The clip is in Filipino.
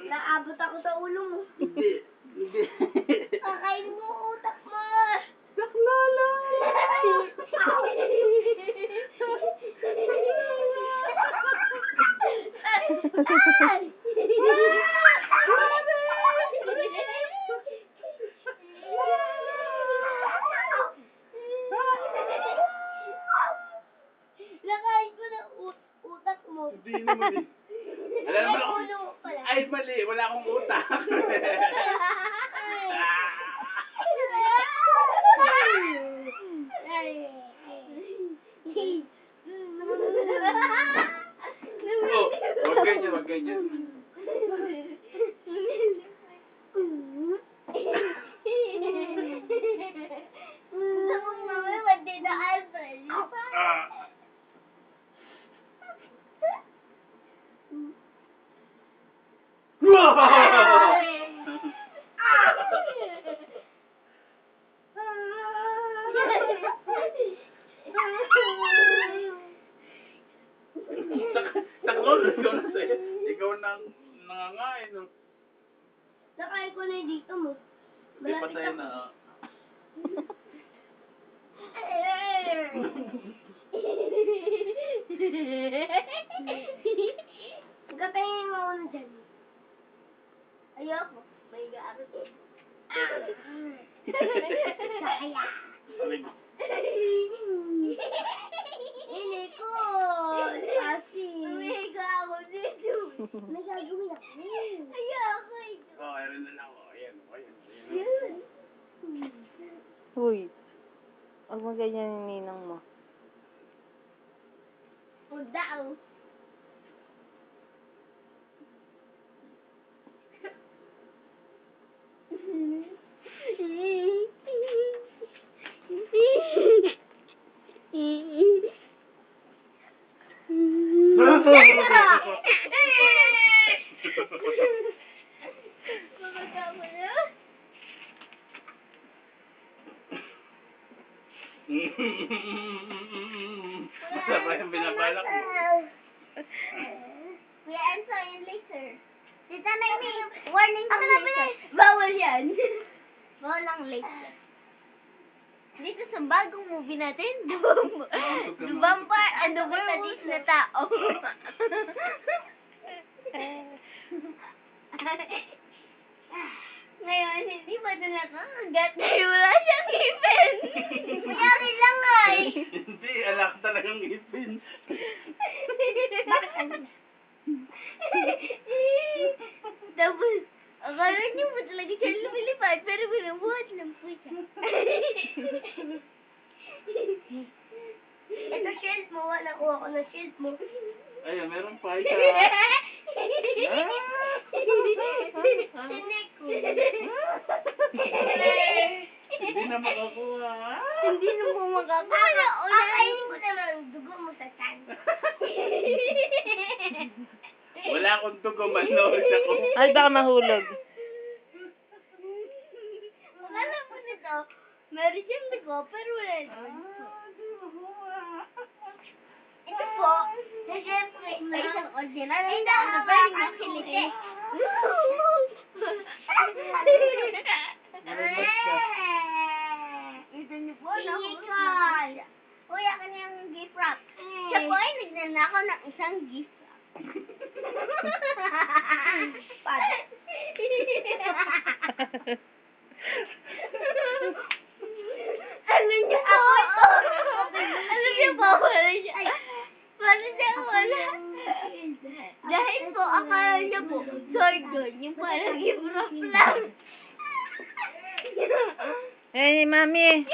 Naabot ako sa ulo mo. Hindi. Hindi. Kakain mo utak mo. Saklala. Ay! Nakain ko ng utak mo. Hindi naman eh. Alam naman ako. Ulo mo pala. Ay, mali. Wala akong utak. Oh, wag ganyan, wag ganyan. Taklol, ikaw na sa'yo. Ikaw nang nangangain. No? Nakain ko na yung dito mo. May patay na. Gatayin mo na dyan. Ayoko. May gaabot eh. Kaya. Ini ko. Kasi. May gaabot dito. May gagawin ako. Ayoko. Oh, ayun na lang. Oh, ayan. Ayan. Uy, huwag mo ganyan yung ninang mo. Daw. Masama yung binabalak mo. Kuya Enzo, yung laser. Tita Naimi, warning ng laser. Bawal yan. Bawal ang laser. Dito sa bagong movie natin, The Vampire and the Werewolf na tao. Ngayon, hindi pa na nakakagat dahil wala siyang ngipin. Mayari lang ay. Hindi, alak talagang ngipin. Tapos, akala niyo po talaga siya lumilipad, pero binubuhat lang po siya. Ito shield mo, wala ko ako na shield mo. Ayun, meron pa isa. Sinek ko. Hindi na makakuha. Hindi na mo makakain. Akainin ko naman ang dugo mo sa tiyan. Wala akong dugo, manood ako. Ay, baka mahulog. Akala mo nito, meron siyang dugo, pero wala naman. Ito po, na syempre, may isang ordinary na ano pa rin ang kiliti. Ito niyo po, nakuha. Uy, akin yung gift wrap. Siya po ay nagnanakaw ng isang gift wrap. Pada. Ano niyo po? Ano niyo po? Wala siya. Wala siya wala. Dahil po, akala niya po, sword yun. Yung parang gift wrap lang. Eh, mami.